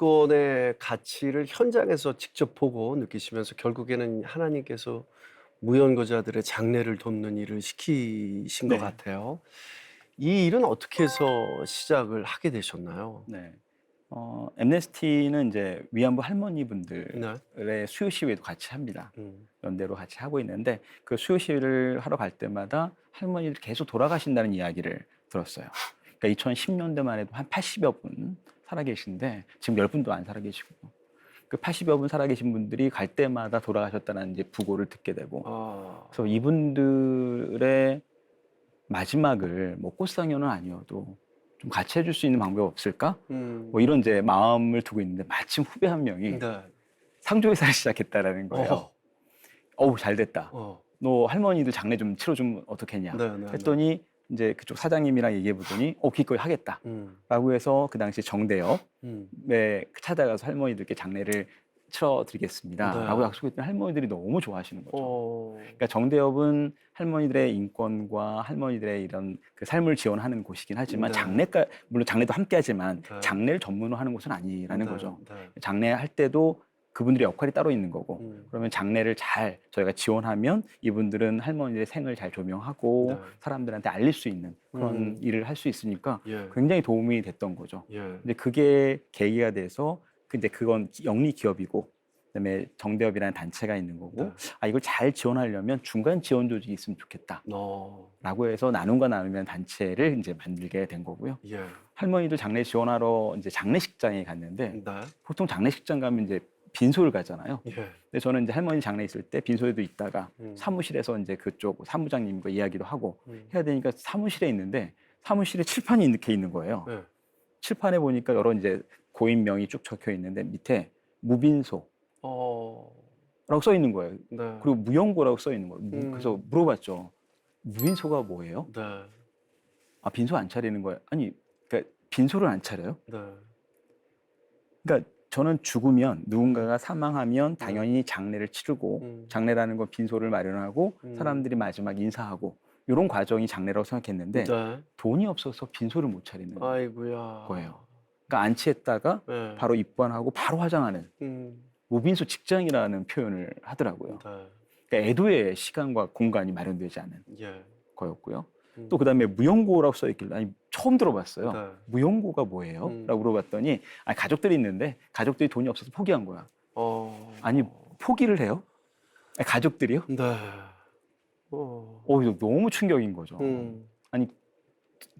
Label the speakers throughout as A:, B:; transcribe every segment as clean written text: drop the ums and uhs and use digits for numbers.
A: 인권의 가치를 현장에서 직접 보고 느끼시면서 결국에는 하나님께서 무연고자들의 장래를 돕는 일을 시키신 것
B: 네.
A: 같아요. 이 일은 어떻게 해서 시작을 하게 되셨나요?
B: 네. 엠네스티는 이제 위안부
A: 네.
B: 할머니분들의 수요 시위도 같이 합니다.
A: 음.
B: 연대로 같이 하고 있는데 그 수요 시위를 하러 갈 때마다 할머니들이 계속 돌아가신다는 이야기를 들었어요. 그러니까 2010년대만 해도 한 80여 분 살아 계신데 지금 10분도 안 살아 계시고 그 80여 분 살아 계신 분들이 갈 때마다 돌아가셨다는 이제 부고를 듣게 되고
A: 아.
B: 그래서 이분들의 마지막을 뭐 꽃상여는 아니어도 좀 같이 해줄 수 있는 방법이 없을까? 뭐
A: 음.
B: 이런 이제 마음을 두고 있는데 마침 후배 한 명이
A: 네.
B: 상조회사를 시작했다라는 거예요.
A: 어.
B: 어우, 잘 됐다.
A: 어.
B: 너 할머니들 장례 좀 치러주면 어떻겠냐?
A: 네네네.
B: 했더니 이제 그쪽 사장님이랑 얘기해 보더니 기꺼이 하겠다.
A: 음.
B: 라고 해서 그 당시 정대협에
A: 음.
B: 찾아가서 할머니들께 장례를 치러드리겠습니다. 라고
A: 네.
B: 약속했더니 할머니들이 너무 좋아하시는 거죠.
A: 어.
B: 그러니까 정대협은 할머니들의 인권과 할머니들의 이런 그 삶을 지원하는 곳이긴 하지만
A: 네.
B: 장례가 물론 장례도 함께하지만
A: 네.
B: 장례를 전문으로 하는 곳은 아니라는
A: 네.
B: 거죠.
A: 네.
B: 장례할 때도 그분들의 역할이 따로 있는 거고
A: 음.
B: 그러면 장례를 잘 저희가 지원하면 이분들은 할머니들의 생을 잘 조명하고
A: 네.
B: 사람들한테 알릴 수 있는 그런 일을 할 수 있으니까
A: 예.
B: 굉장히 도움이 됐던 거죠.
A: 예.
B: 근데 그게 계기가 돼서 이제 그건 영리 기업이고 그다음에 정대협이라는 단체가 있는 거고
A: 네.
B: 이걸 잘 지원하려면 중간 지원 조직이 있으면 좋겠다라고
A: 어.
B: 해서 나눔과 나누면 단체를 이제 만들게 된 거고요.
A: 예.
B: 할머니들 장례 지원하러 이제 장례식장에 갔는데
A: 네.
B: 보통 장례식장 가면 이제 빈소를 가잖아요.
A: 예.
B: 근데 저는 이제 할머니 장례 있을 때 빈소에도 있다가
A: 음.
B: 사무실에서 이제 그쪽 사무장님과 이야기도 하고
A: 음.
B: 해야 되니까 사무실에 있는데 사무실에 칠판이 이렇게 있는 거예요.
A: 예.
B: 칠판에 보니까 여러 이제 고인명이 쭉 적혀 있는데 밑에 무빈소
A: 어.
B: 라고 써 있는 거예요.
A: 네.
B: 그리고 무연고라고 써 있는 거예요.
A: 음.
B: 그래서 물어봤죠. 무빈소가 뭐예요?
A: 네.
B: 빈소 안 차리는 거예요. 아니, 그러니까 빈소를 안 차려요?
A: 네.
B: 그러니까 저는 죽으면 누군가가 사망하면 당연히 장례를 치르고
A: 음.
B: 장례라는 건 빈소를 마련하고 사람들이 마지막 인사하고 이런 과정이 장례라고 생각했는데
A: 네.
B: 돈이 없어서 빈소를 못 차리는
A: 아이고야.
B: 거예요. 그러니까 안치했다가
A: 네.
B: 바로 입관하고 바로 화장하는
A: 음.
B: 무빈소 직장이라는 표현을 하더라고요.
A: 네.
B: 그러니까 애도의 시간과 공간이 마련되지 않은
A: 예.
B: 거였고요.
A: 음.
B: 또 그다음에 무용고라고 써 있길래 아니 처음 들어봤어요.
A: 네.
B: 무용고가 뭐예요? 라고 물어봤더니 가족들이 있는데 가족들이 돈이 없어서 포기한 거야.
A: 어.
B: 아니 포기를 해요? 가족들이요?
A: 네. 어.
B: 이거 너무 충격인 거죠.
A: 음.
B: 아니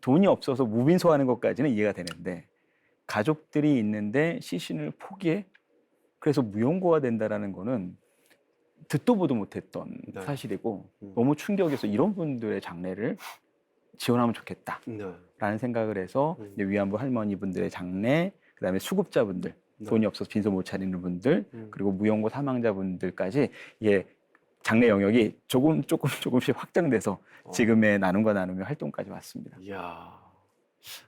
B: 돈이 없어서 무빈소 하는 것까지는 이해가 되는데 가족들이 있는데 시신을 포기해? 그래서 무용고가 된다라는 거는 듣도 보도 못했던
A: 네.
B: 사실이고 너무 충격해서 이런 분들의 장례를 지원하면 좋겠다라는
A: 네.
B: 생각을 해서 이제 위안부 할머니분들의 장례, 그다음에 수급자분들,
A: 네.
B: 돈이 없어서 빈소 못 차리는 분들,
A: 음.
B: 그리고 무연고 사망자분들까지 이게 장례 영역이 조금씩 확장돼서 지금의 나눔과 나눔의 활동까지 왔습니다.
A: 이야.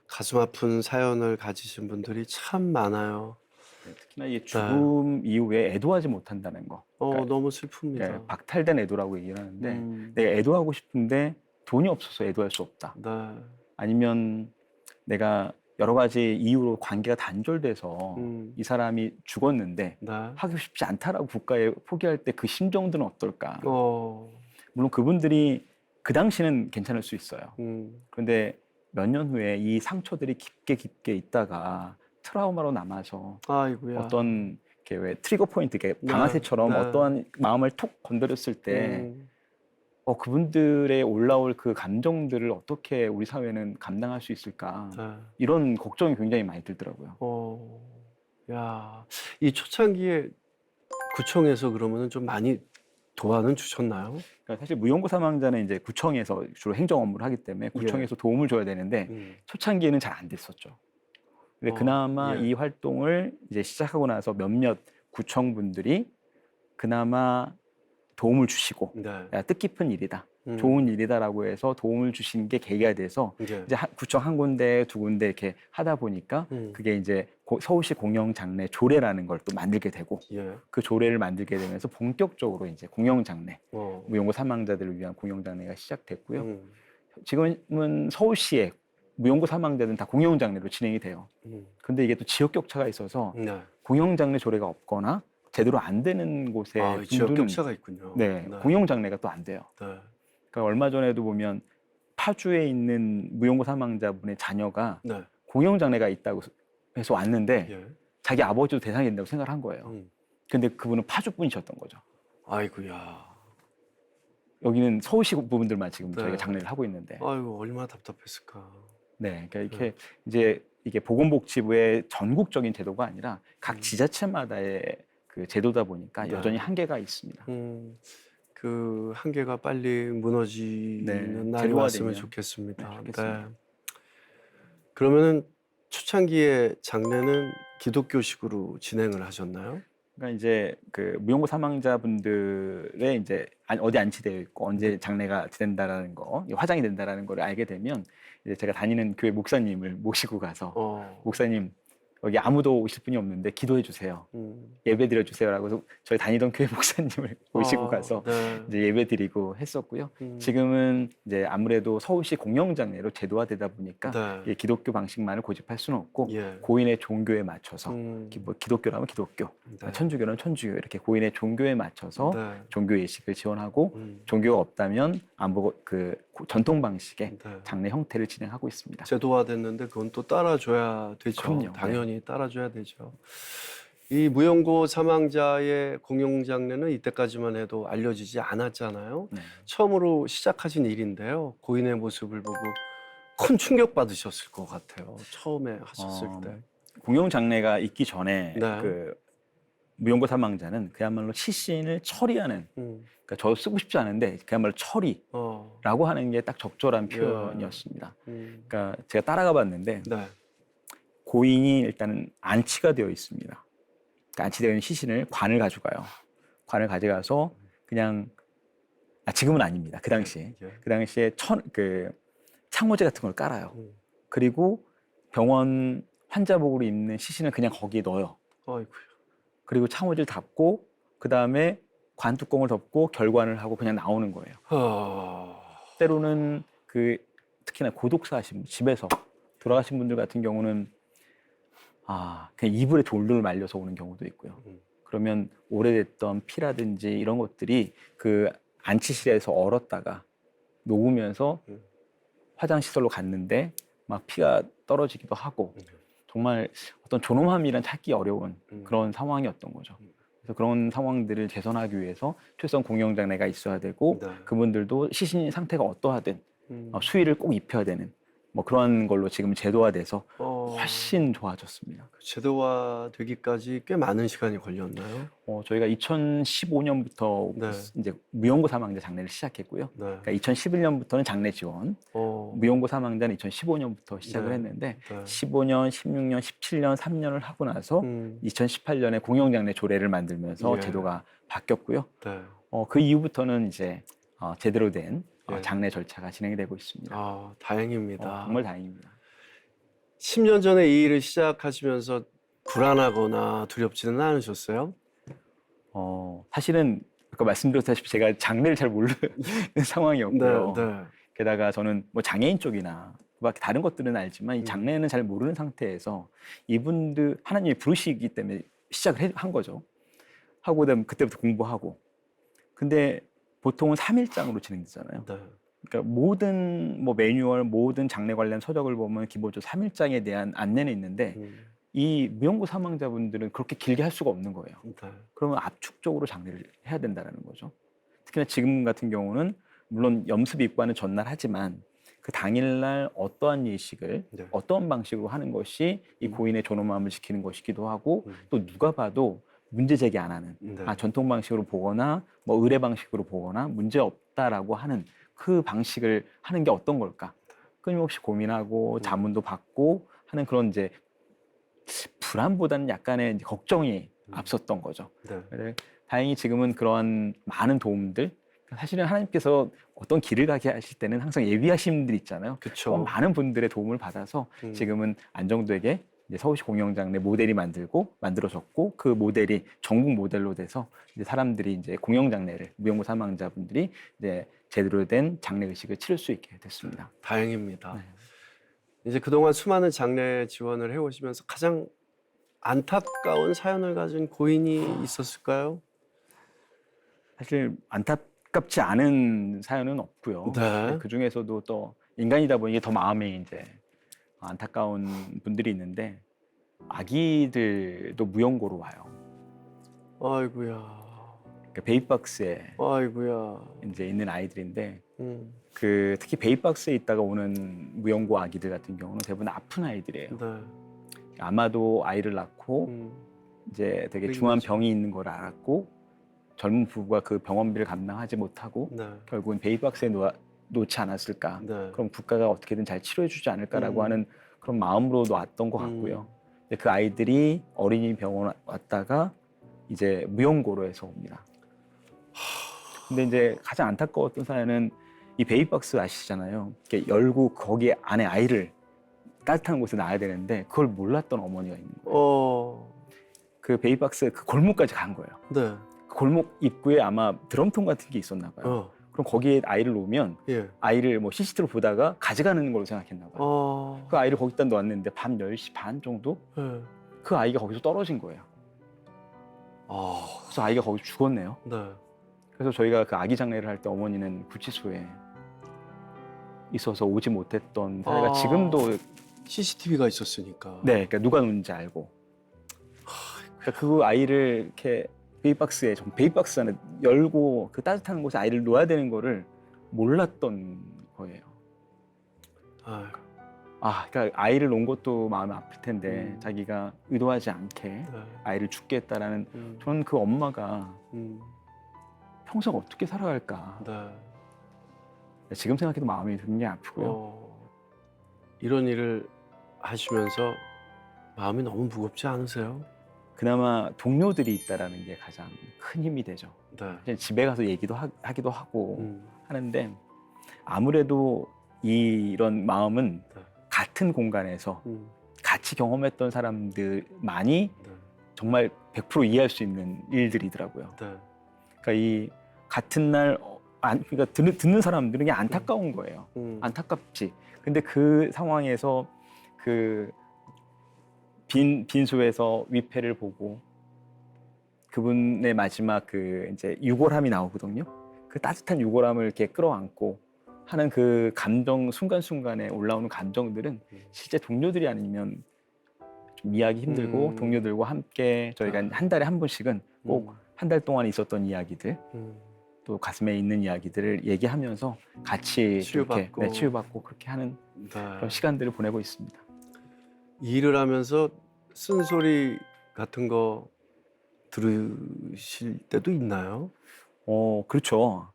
A: 가슴 아픈 사연을 가지신 분들이 참 많아요.
B: 특히나 이 죽음 이후에 애도하지 못한다는 거. 그러니까
A: 너무 슬픕니다.
B: 박탈된 애도라고 얘기를 하는데
A: 음.
B: 내가 애도하고 싶은데 돈이 없어서 애도할 수 없다.
A: 네.
B: 아니면 내가 여러 가지 이유로 관계가 단절돼서 이 사람이 죽었는데
A: 네.
B: 하고 싶지 않다라고 국가에 포기할 때 그 심정들은 어떨까?
A: 어.
B: 물론 그분들이 그 당시는 괜찮을 수 있어요. 그런데 몇 년 후에 이 상처들이 깊게 있다가 트라우마로 남아서
A: 아이고야.
B: 어떤 왜 트리거 포인트,
A: 네.
B: 방아쇠처럼
A: 네.
B: 어떠한 마음을 툭 건드렸을 때 그분들의 올라올 그 감정들을 어떻게 우리 사회는 감당할 수 있을까?
A: 네.
B: 이런 걱정이 굉장히 많이 들더라고요.
A: 야, 이 초창기에 구청에서 그러면은 좀 많이 도와는 주셨나요?
B: 그러니까 사실 무연고 사망자는 이제 구청에서 주로 행정 업무를 하기 때문에 구청에서 도움을 줘야 되는데 초창기에는 잘 안 됐었죠. 근데 그나마 이 활동을 이제 시작하고 나서 몇몇 구청분들이 그나마 도움을 주시고
A: 네.
B: 야, 뜻깊은 일이다. 좋은 일이다라고 해서 도움을 주신 게 계기가 돼서
A: 네.
B: 이제 구청 한 군데 두 군데 이렇게 하다 보니까 그게 이제 서울시 공영장례 조례라는 걸 또 만들게 되고
A: 예.
B: 그 조례를 만들게 되면서 본격적으로 이제 공영장례 무연고 사망자들을 위한 공영장례가 시작됐고요. 지금은 서울시에 무용고 사망자들은 다 공영 장례로 진행이 돼요.
A: 음.
B: 근데 이게 또 지역 격차가 있어서
A: 네.
B: 공영 장례 조례가 없거나 제대로 안 되는 곳에
A: 아, 지역
B: 분들은
A: 격차가 있군요.
B: 네, 공영 장례가 또 안 돼요.
A: 네.
B: 그러니까 얼마 전에도 보면 파주에 있는 무용고 사망자분의 자녀가
A: 네.
B: 공영 장례가 있다고 해서 왔는데
A: 예.
B: 자기 아버지도 대상이 된다고 생각을 한 거예요. 근데 그분은 파주 분이셨던 거죠.
A: 아이고야.
B: 여기는 서울시 부분들만 지금
A: 네.
B: 저희가 장례를 하고 있는데,
A: 아이고, 얼마나 답답했을까.
B: 네, 그러니까 이렇게 이제 이게 보건복지부의 전국적인 제도가 아니라 각 지자체마다의 그 제도다 보니까
A: 네.
B: 여전히 한계가 있습니다.
A: 그 한계가 빨리 무너지는
B: 네,
A: 날이
B: 제도화되면
A: 왔으면 좋겠습니다.
B: 네, 좋겠습니다.
A: 그러면은 초창기에 장례는 기독교식으로 진행을 하셨나요?
B: 그러니까 이제 그 무용고 사망자분들의 이제 어디 안치되어 있고 언제 장례가 된다라는 거, 화장이 된다라는 걸 알게 되면 이제 제가 다니는 교회 목사님을 모시고 가서 목사님 여기 아무도 오실 분이 없는데 기도해 주세요. 예배 드려 주세요라고 해서 저희 다니던 교회 목사님을 모시고 가서
A: 네.
B: 이제 예배 드리고 했었고요. 지금은 이제 아무래도 서울시 공영장례로 제도화되다 보니까
A: 네.
B: 이게 기독교 방식만을 고집할 수는 없고
A: 예.
B: 고인의 종교에 맞춰서
A: 뭐
B: 기독교라면 기독교,
A: 네.
B: 천주교는 천주교 이렇게 고인의 종교에 맞춰서
A: 네.
B: 종교 예식을 지원하고 종교가 없다면 그 전통 방식의
A: 네.
B: 장례 형태를 진행하고 있습니다.
A: 제도화됐는데 그건 또 따라줘야 되죠.
B: 그럼요.
A: 당연히 따라줘야 되죠. 이 무용고 사망자의 공영장례는 이때까지만 해도 알려지지 않았잖아요.
B: 네.
A: 처음으로 시작하신 일인데요. 고인의 모습을 보고 큰 충격 받으셨을 것 같아요. 처음에 하셨을 때.
B: 공영 장례가 있기 전에
A: 네.
B: 그 무용고 사망자는 그야말로 시신을 처리하는, 그러니까 저 쓰고 싶지 않은데 그야말로 처리라고 하는 게 딱 적절한 표현이었습니다. 그러니까 제가 따라가 봤는데
A: 네.
B: 고인이 일단은 안치가 되어 있습니다. 그러니까 안치되어 있는 시신을 관을 가져가요. 관을 가져가서 그냥 지금은 아닙니다. 그 당시에
A: 예.
B: 그 당시에 창호제 같은 걸 깔아요. 그리고 병원 환자복으로 입는 시신을 그냥 거기에 넣어요.
A: 아이고.
B: 그리고 창호지를 닫고 그 다음에 관 뚜껑을 덮고 결관을 하고 그냥 나오는 거예요. 때로는 특히나 고독사 하신 분, 집에서 돌아가신 분들 같은 경우는 그냥 이불에 돌돌 말려서 오는 경우도 있고요. 그러면 오래됐던 피라든지 이런 것들이 그 안치실에서 얼었다가 녹으면서 화장시설로 갔는데 막 피가 떨어지기도 하고 정말 어떤 존엄함이란 찾기 어려운 그런 상황이었던 거죠. 그래서 그런 상황들을 개선하기 위해서 최소한 공영장례가 있어야 되고
A: 네.
B: 그분들도 시신 상태가 어떠하든 수의를 꼭 입혀야 되는 뭐 그런 걸로 지금 제도화돼서 훨씬 좋아졌습니다.
A: 제도화되기까지 꽤 많은 시간이 걸렸나요?
B: 저희가 2015년부터
A: 네.
B: 이제 무용고 사망자 장례를 시작했고요.
A: 네.
B: 그러니까 2011년부터는 장례 지원, 무용고 사망자는 2015년부터 시작을
A: 네.
B: 했는데
A: 네.
B: 15년, 16년, 17년, 3년을 하고 나서 2018년에 공영장례 조례를 만들면서
A: 예.
B: 제도가 바뀌었고요.
A: 네.
B: 그 이후부터는 이제 제대로 된
A: 예.
B: 장례 절차가 진행이 되고 있습니다.
A: 다행입니다.
B: 정말 다행입니다.
A: 10년 전에 이 일을 시작하시면서 불안하거나 두렵지는 않으셨어요?
B: 사실은 아까 말씀드렸다시피 제가 장례를 잘 모르는 상황이었고요.
A: 네.
B: 게다가 저는 뭐 장애인 쪽이나 그밖에 다른 것들은 알지만 이 장례는 잘 모르는 상태에서 이분들 하나님이 부르시기 때문에 시작을 한 거죠. 하고 그때부터 공부하고. 근데 보통은 3일장으로 진행되잖아요.
A: 네.
B: 그러니까 모든 뭐 매뉴얼, 모든 장례 관련 서적을 보면 기본적으로 3일장에 대한 안내는 있는데 이 무용고 사망자분들은 그렇게 길게 할 수가 없는 거예요.
A: 네.
B: 그러면 압축적으로 장례를 해야 된다는 거죠. 특히나 지금 같은 경우는 물론 염습 입관은 전날 하지만 그 당일날 어떠한 예식을
A: 네.
B: 어떠한 방식으로 하는 것이 이 고인의 존엄함을 지키는 것이기도 하고 또 누가 봐도 문제 제기 안 하는
A: 네.
B: 전통 방식으로 보거나 뭐 의례 방식으로 보거나 문제 없다라고 하는 그 방식을 하는 게 어떤 걸까 끊임없이 고민하고 자문도 받고 하는 그런 이제 불안보다는 약간의 이제 걱정이 앞섰던 거죠.
A: 네.
B: 다행히 지금은 그러한 많은 도움들 사실은 하나님께서 어떤 길을 가게 하실 때는 항상 예비하신 분들 있잖아요.
A: 그쵸.
B: 많은 분들의 도움을 받아서 지금은 안정되게 이제 서울시 공영장례 모델이 만들어졌고 그 모델이 전국 모델로 돼서 이제 사람들이 이제 공영장례를 무용고 사망자분들이 이제 제대로 된 장례 의식을 치를 수 있게 됐습니다.
A: 다행입니다.
B: 네.
A: 이제 그동안 수많은 장례 지원을 해오시면서 가장 안타까운 사연을 가진 고인이 있었을까요?
B: 사실 안타깝지 않은 사연은 없고요.
A: 네.
B: 그 중에서도 또 인간이다 보니 더 마음에 이제 안타까운 분들이 있는데 아기들도 무용고로 와요.
A: 아이고야.
B: 그러니까 베이박스에
A: 아이고야.
B: 이제 있는 아이들인데
A: 음,
B: 그 특히 베이박스에 있다가 오는 무용고 아기들 같은 경우는 대부분 아픈 아이들이에요.
A: 네.
B: 아마도 아이를 낳고
A: 음,
B: 이제 되게
A: 그러긴
B: 중한
A: 하죠.
B: 병이 있는 걸 알았고 젊은 부부가 그 병원비를 감당하지 못하고
A: 네.
B: 결국은 베이박스에 놓지 않았을까.
A: 네.
B: 그럼 국가가 어떻게든 잘 치료해주지 않을까라고
A: 음.
B: 하는 그런 마음으로 놓았던 것 같고요. 근데 그 아이들이 어린이 병원 왔다가 이제 무용고로 해서 옵니다. 근데 이제 가장 안타까웠던 사연은 이 베이박스 아시잖아요. 이렇게 열고 거기 안에 아이를 따뜻한 곳에 놔야 되는데 그걸 몰랐던 어머니가 있는 거예요. 그 베이박스 그 골목까지 간 거예요.
A: 네.
B: 그 골목 입구에 아마 드럼통 같은 게 있었나 봐요. 그럼 거기에 아이를 놓으면
A: 예.
B: 아이를 뭐 CCTV로 보다가 가져가는 걸로 생각했나 봐요. 그 아이를 거기다 놓았는데 밤 10시 반 정도?
A: 예.
B: 그 아이가 거기서 떨어진 거예요. 그래서 아이가 거기서 죽었네요.
A: 네.
B: 그래서 저희가 그 아기 장례를 할 때 어머니는 구치소에 있어서 오지 못했던 사례가 지금도
A: CCTV가 있었으니까.
B: 네, 그러니까 누가 누군지 알고. 그러니까 그 아이를 이렇게 베이박스에 베이박스 안에 열고 그 따뜻한 곳에 아이를 놓아야 되는 거를 몰랐던 거예요. 그러니까 아이를 놓은 것도 마음이 아플 텐데 자기가 의도하지 않게
A: 네.
B: 아이를 죽게 했다라는 저는 그 엄마가 평생 어떻게 살아갈까.
A: 네.
B: 지금 생각해도 마음이 굉장히 아프고요.
A: 이런 일을 하시면서 마음이 너무 무겁지 않으세요?
B: 그나마 동료들이 있다라는 게 가장 큰 힘이 되죠.
A: 네.
B: 집에 가서 얘기도 하기도 하고 하는데 아무래도 이런 마음은
A: 네.
B: 같은 공간에서 같이 경험했던 사람들만이
A: 네.
B: 정말 100% 이해할 수 있는 일들이더라고요.
A: 네.
B: 그러니까 이 같은 날 그러니까 듣는 사람들은 그냥 안타까운 거예요. 안타깝지. 근데 그 상황에서 그 빈소에서 위패를 보고 그분의 마지막 그 이제 유골함이 나오거든요. 그 따뜻한 유골함을 이렇게 끌어안고 하는 그 감정 순간순간에 올라오는 감정들은 실제 동료들이 아니면 좀 이해하기 힘들고 동료들과 함께 저희가 한 달에 한 번씩은 꼭 한 달 동안 있었던 이야기들 또 가슴에 있는 이야기들을 얘기하면서 같이
A: 치유받고.
B: 이렇게, 치유받고 그렇게 하는 그런 시간들을 보내고 있습니다.
A: 일을 하면서 쓴소리 같은 거 들으실 때도 있나요?
B: 그렇죠.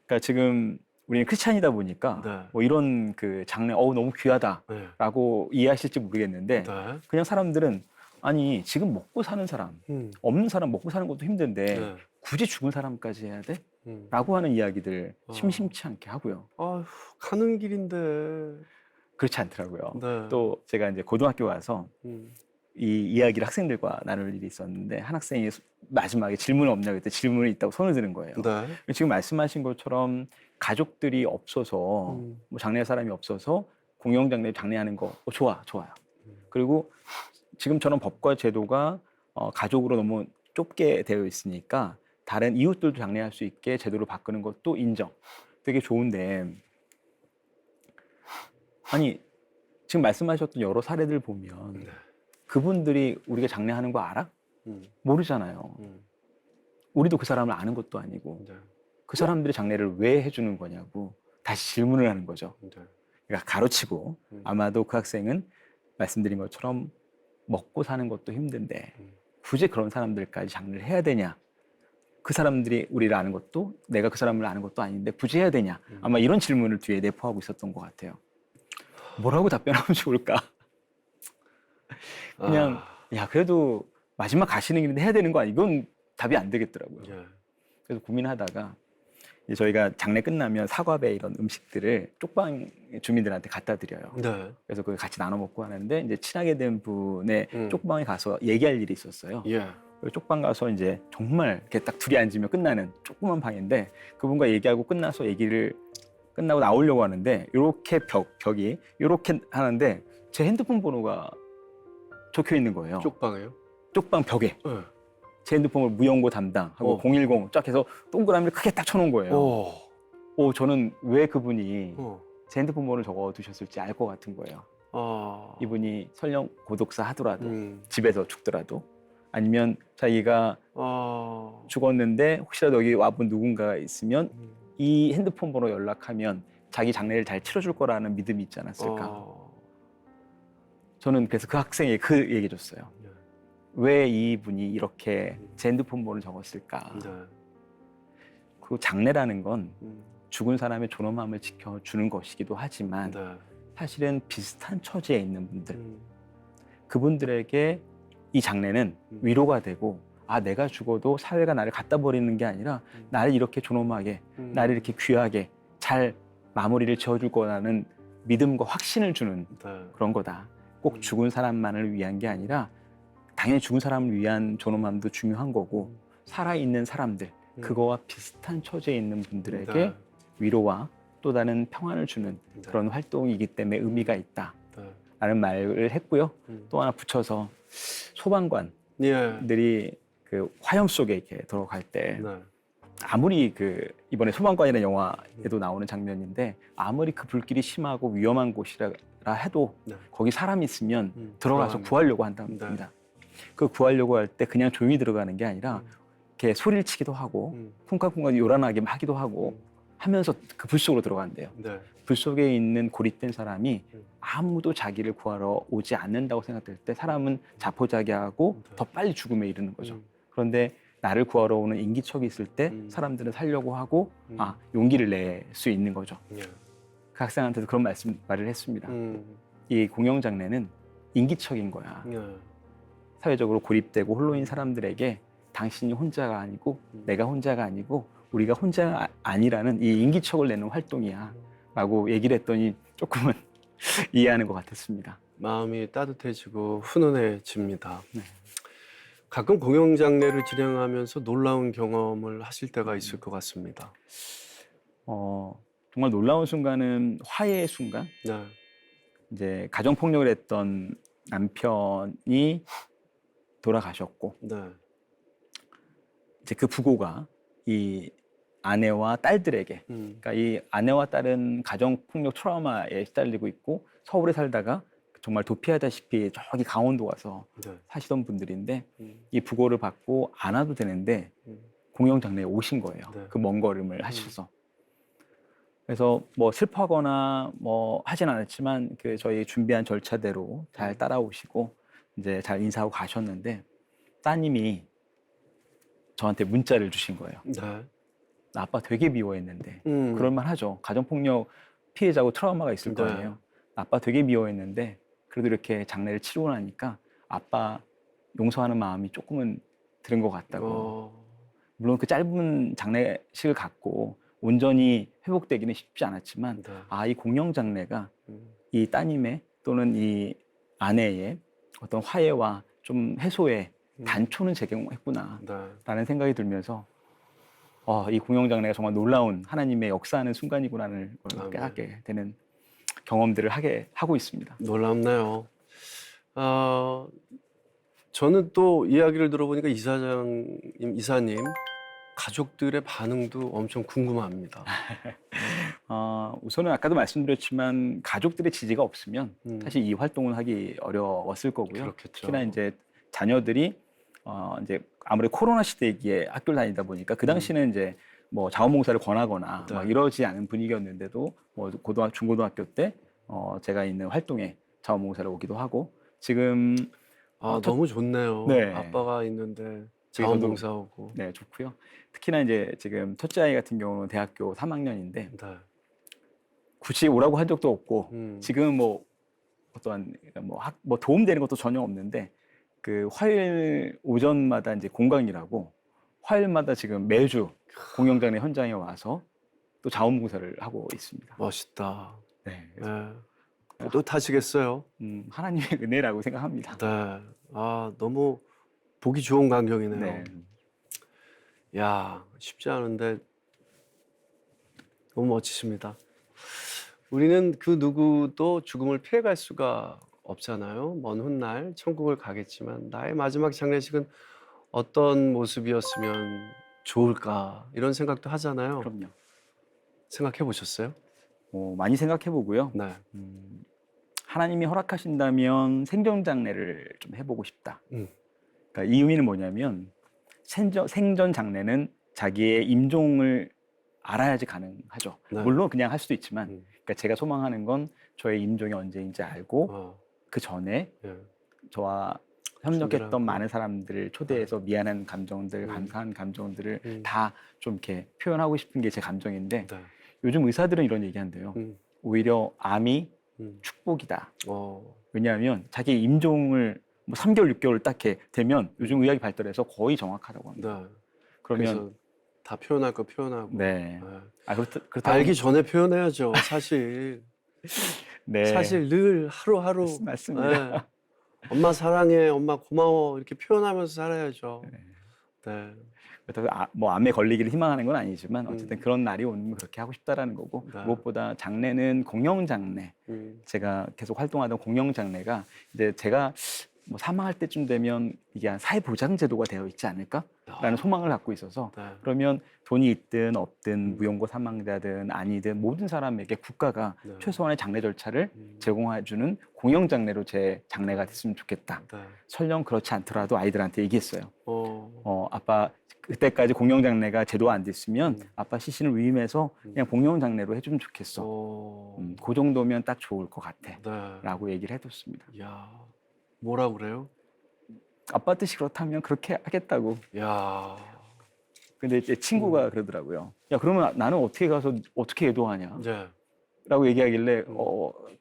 B: 그러니까 지금 우리는 크리스찬이다 보니까
A: 네.
B: 뭐 이런 그 장례 너무 귀하다라고
A: 네.
B: 이해하실지 모르겠는데
A: 네.
B: 그냥 사람들은 아니 지금 먹고 사는 사람 없는 사람 먹고 사는 것도 힘든데
A: 네.
B: 굳이 죽은 사람까지 해야 돼?
A: 음.
B: 라고 하는 이야기들 심심치 않게 하고요.
A: 아휴, 가는 길인데.
B: 그렇지 않더라고요.
A: 네.
B: 또 제가 이제 고등학교 가서 이 이야기를 학생들과 나눌 일이 있었는데 한 학생이 마지막에 질문 없냐고 했더니 질문이 있다고 손을 드는 거예요.
A: 네.
B: 지금 말씀하신 것처럼 가족들이 없어서 뭐 장례할 사람이 없어서 공영장례 장례하는 거 좋아요. 그리고 지금처럼 법과 제도가 가족으로 너무 좁게 되어 있으니까 다른 이웃들도 장례할 수 있게 제도를 바꾸는 것도 인정. 되게 좋은데 아니 지금 말씀하셨던 여러 사례들 보면
A: 네.
B: 그분들이 우리가 장례하는 거 알아? 모르잖아요. 우리도 그 사람을 아는 것도 아니고
A: 네.
B: 그 사람들이 장례를 왜 해주는 거냐고 다시 질문을 하는 거죠.
A: 네.
B: 그러니까 가로치고 아마도 그 학생은 말씀드린 것처럼 먹고 사는 것도 힘든데 굳이 그런 사람들까지 장례를 해야 되냐? 그 사람들이 우리를 아는 것도 내가 그 사람을 아는 것도 아닌데 굳이 해야 되냐? 아마 이런 질문을 뒤에 내포하고 있었던 것 같아요. 뭐라고 답변하면 좋을까? 그냥 야 그래도 마지막 가시는 길인데 해야 되는 거 아니? 이건 답이 안 되겠더라고요.
A: 예.
B: 그래서 고민하다가 이제 저희가 장례 끝나면 사과배 이런 음식들을 쪽방 주민들한테 갖다 드려요.
A: 네.
B: 그래서 그걸 같이 나눠 먹고 하는데 이제 친하게 된 분의
A: 음.
B: 쪽방에 가서 얘기할 일이 있었어요.
A: 예.
B: 쪽방 가서 이제 정말 이렇게 딱 둘이 앉으면 끝나는 조그만 방인데 그분과 얘기하고 끝나서 얘기를 끝나고 나오려고 하는데 이렇게 벽이 이렇게 하는데 제 핸드폰 번호가 적혀 있는 거예요.
A: 쪽방에요?
B: 쪽방 벽에
A: 네.
B: 제 핸드폰을 무연고 담당하고 010 쫙 해서 동그라미를 크게 딱 쳐놓은 거예요. 저는 왜 그분이 제 핸드폰 번호를 적어 두셨을지 알 것 같은 거예요. 이분이 설령 고독사 하더라도 집에서 죽더라도 아니면 자기가 죽었는데 혹시라도 여기 와본 누군가가 있으면 이 핸드폰 번호 연락하면 자기 장례를 잘 치러줄 거라는 믿음이 있지 않았을까. 저는 그래서 그 학생에게 그 얘기 해줬어요. 왜 이분이 이렇게 제 핸드폰 번호를 적었을까. 그 장례라는 건 죽은 사람의 존엄함을 지켜주는 것이기도 하지만 사실은 비슷한 처지에 있는 분들, 그분들에게 이 장례는 위로가 되고 내가 죽어도 사회가 나를 갖다 버리는 게 아니라 나를 이렇게 존엄하게, 나를 이렇게 귀하게 잘 마무리를 지어줄 거라는 믿음과 확신을 주는 그런 거다. 꼭 죽은 사람만을 위한 게 아니라 당연히 죽은 사람을 위한 존엄함도 중요한 거고 살아있는 사람들, 그거와 비슷한 처지에 있는 분들에게 위로와 또 다른 평안을 주는 그런 활동이기 때문에 의미가 있다라는 말을 했고요. 또 하나 붙여서 소방관들이 그 화염 속에 이렇게 들어갈 때 아무리 이번에 소방관이라는 영화에도 나오는 장면인데 아무리 그 불길이 심하고 위험한 곳이라 해도 거기 사람이 있으면 들어가서 구하려고 한답니다. 그 구하려고 할 때 그냥 조용히 들어가는 게 아니라 이렇게 소리를 치기도 하고 쿵쾅쿵쾅 요란하게 하기도 하고 하면서 그 불 속으로 들어간대요. 불 속에 있는 고립된 사람이 아무도 자기를 구하러 오지 않는다고 생각될 때 사람은 자포자기하고 더 빨리 죽음에 이르는 거죠. 그런데 나를 구하러 오는 인기척이 있을 때 사람들은 살려고 하고 용기를 낼 수 있는 거죠. 그 학생한테도 그런 말을 했습니다. 이 공영장례는 인기척인 거야. 사회적으로 고립되고 홀로인 사람들에게 당신이 혼자가 아니고 내가 혼자가 아니고 우리가 혼자가 아니라는 이 인기척을 내는 활동이야 라고 얘기를 했더니 조금은 이해하는 것 같았습니다.
A: 마음이 따뜻해지고 훈훈해집니다. 가끔 공영장례를 진행하면서 놀라운 경험을 하실 때가 있을 것 같습니다.
B: 정말 놀라운 순간은 화해의 순간. 이제 가정폭력을 했던 남편이 돌아가셨고 이제 그 부고가 이 아내와 딸들에게 그러니까 이 아내와 딸은 가정폭력 트라우마에 시달리고 있고 서울에 살다가 정말 도피하다시피 저기 강원도 가서 사시던 분들인데 이 부고를 받고 안 와도 되는데 공영장례에 오신 거예요. 그 먼 걸음을 하셔서. 그래서 뭐 슬퍼하거나 뭐 하진 않았지만 그 저희 준비한 절차대로 잘 따라오시고 이제 잘 인사하고 가셨는데 따님이 저한테 문자를 주신 거예요. 나 아빠 되게 미워했는데 그럴만 하죠. 가정폭력 피해자고 트라우마가 있을 거예요. 아빠 되게 미워했는데 그래도 이렇게 장례를 치르고 나니까 아빠 용서하는 마음이 조금은 들은 것 같다고. 물론 그 짧은 장례식을 갖고 온전히 회복되기는 쉽지 않았지만 이 공영장례가 이 따님의 또는 이 아내의 어떤 화해와 좀 해소에 단초는 제공했구나 라는 생각이 들면서 이 공영장례가 정말 놀라운 하나님의 역사하는 순간이구나를 깨닫게 되는 경험들을 하고 있습니다.
A: 놀랍네요. 저는 또 이야기를 들어보니까 이사님 가족들의 반응도 엄청 궁금합니다.
B: 우선은 아까도 말씀드렸지만 가족들의 지지가 없으면 사실 이 활동을 하기 어려웠을 거고요.
A: 그렇겠죠.
B: 특히나 이제 자녀들이 이제 아무래도 코로나 시대기에 학교를 다니다 보니까 그 당시는 이제 뭐 자원봉사를 권하거나 막 이러지 않은 분위기였는데도 뭐 중고등학교 때 제가 있는 활동에 자원봉사를 오기도 하고 지금
A: 너무 좋네요.
B: 네.
A: 아빠가 있는데 자원봉사하고.
B: 네, 좋고요. 특히나 이제 지금 첫째 아이 같은 경우는 대학교 3학년인데 굳이 오라고 한 적도 없고 지금 뭐 어떠한 뭐 도움되는 것도 전혀 없는데 그 화요일 오전마다 이제 공강이라고 화요일마다 지금 매주 공영장례 현장에 와서 또 자원봉사를 하고 있습니다.
A: 멋있다.
B: 네.
A: 뿌듯하시겠어요?
B: 하나님의 은혜라고 생각합니다.
A: 네. 너무 보기 좋은 광경이네요.
B: 네.
A: 야, 쉽지 않은데 너무 멋지십니다. 우리는 그 누구도 죽음을 피해갈 수가 없잖아요. 먼 훗날 천국을 가겠지만 나의 마지막 장례식은 어떤 모습이었으면 좋을까 이런 생각도 하잖아요.
B: 그럼요.
A: 생각해 보셨어요?
B: 많이 생각해 보고요.
A: 네.
B: 하나님이 허락하신다면 생존 장례를 좀 해보고 싶다.
A: 음.
B: 그러니까 이 의미는 뭐냐면 생전 장례는 자기의 임종을 알아야지 가능하죠.
A: 네.
B: 물론 그냥 할 수도 있지만,
A: 음.
B: 그러니까 제가 소망하는 건 저의 임종이 언제인지 알고 그 전에
A: 예.
B: 저와
A: 준비를
B: 협력했던
A: 하고.
B: 많은 사람들을 초대해서 미안한 감정들, 감사한 감정들을 다 좀 이렇게 표현하고 싶은 게 제 감정인데
A: 네.
B: 요즘 의사들은 이런 얘기한대요. 오히려 암이 축복이다. 왜냐하면 자기 임종을 뭐 3개월, 6개월 딱 이렇게 되면 요즘 의학이 발달해서 거의 정확하다고 합니다.
A: 네.
B: 그러면
A: 그래서 다 표현할 거 표현하고.
B: 네.
A: 네.
B: 그렇다고
A: 알기 전에 표현해야죠. 사실.
B: 네.
A: 사실 늘 하루하루.
B: 맞습니다.
A: 네. 엄마 사랑해, 엄마 고마워 이렇게 표현하면서 살아야죠. 네.
B: 그렇다고 뭐 암에 걸리기를 희망하는 건 아니지만 어쨌든 그런 날이 오면 그렇게 하고 싶다라는 거고
A: 네.
B: 무엇보다 장례는 공영 장례. 제가 계속 활동하던 공영 장례가 이제 제가 뭐 사망할 때쯤 되면 이게 한 사회보장제도가 되어 있지 않을까라는 소망을 갖고 있어서
A: 네.
B: 그러면 돈이 있든 없든 무용고 사망자든 아니든 모든 사람에게 국가가
A: 네.
B: 최소한의 장례 절차를 제공해주는 공영 장례로 제 장례가 됐으면 좋겠다.
A: 네.
B: 설령 그렇지 않더라도 아이들한테 얘기했어요.
A: 어.
B: 아빠 그때까지 공영 장례가 제도가 안 됐으면 아빠 시신을 위임해서 그냥 공영 장례로 해주면 좋겠어. 그 정도면 딱 좋을 것 같아.
A: 네.
B: 라고 얘기를 해뒀습니다.
A: 야, 뭐라 그래요?
B: 아빠 뜻이 그렇다면 그렇게 하겠다고.
A: 야,
B: 근데 제 친구가 그러더라고요. 야, 그러면 나는 어떻게 가서 어떻게 애도하냐?
A: 네.
B: 라고 얘기하길래,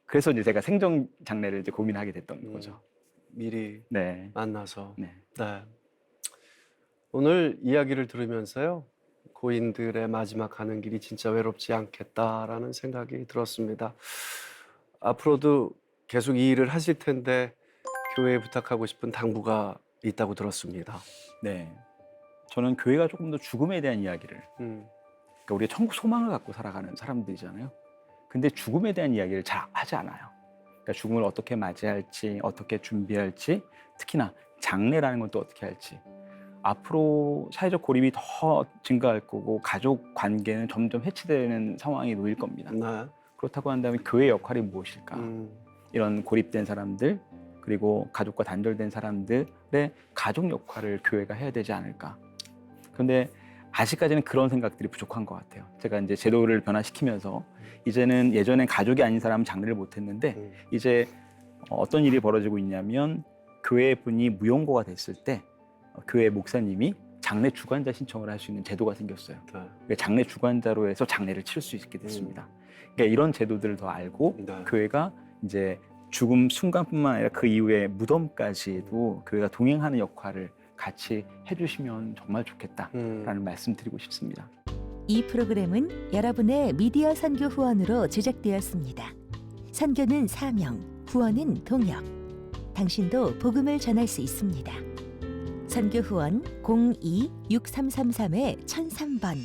B: 그래서 이제 제가 생전 장례를 이제 고민하게 됐던 거죠.
A: 미리
B: 네.
A: 만나서.
B: 네.
A: 네. 오늘 이야기를 들으면서요, 고인들의 마지막 가는 길이 진짜 외롭지 않겠다라는 생각이 들었습니다. 앞으로도 계속 이 일을 하실 텐데 교회에 부탁하고 싶은 당부가 있다고 들었습니다.
B: 네. 저는 교회가 조금 더 죽음에 대한 이야기를, 그러니까 우리가 천국 소망을 갖고 살아가는 사람들이잖아요. 근데 죽음에 대한 이야기를 잘 하지 않아요. 그러니까 죽음을 어떻게 맞이할지, 어떻게 준비할지, 특히나 장례라는 건 또 어떻게 할지. 앞으로 사회적 고립이 더 증가할 거고 가족 관계는 점점 해치되는 상황이 놓일 겁니다.
A: 네.
B: 그렇다고 한다면 교회의 역할이 무엇일까? 이런 고립된 사람들 그리고 가족과 단절된 사람들의 가족 역할을 교회가 해야 되지 않을까? 그런데 아직까지는 그런 생각들이 부족한 것 같아요. 제가 이제 제도를 변화시키면서 이제는 예전엔 가족이 아닌 사람은 장례를 못했는데 이제 어떤 일이 벌어지고 있냐면 교회 분이 무용고가 됐을 때 교회 목사님이 장례 주관자 신청을 할 수 있는 제도가 생겼어요.
A: 네.
B: 장례 주관자로 해서 장례를 치를 수 있게 됐습니다. 그러니까 이런 제도들을 더 알고
A: 네. 교회가
B: 이제 죽음 순간뿐만 아니라 그 이후에 무덤까지도 교회가 동행하는 역할을 같이 해주시면 정말 좋겠다라는 말씀드리고 싶습니다.
C: 이 프로그램은 여러분의 미디어 선교 후원으로 제작되었습니다. 선교는 사명, 후원은 동역. 당신도 복음을 전할 수 있습니다. 선교 후원 02-6333-1003번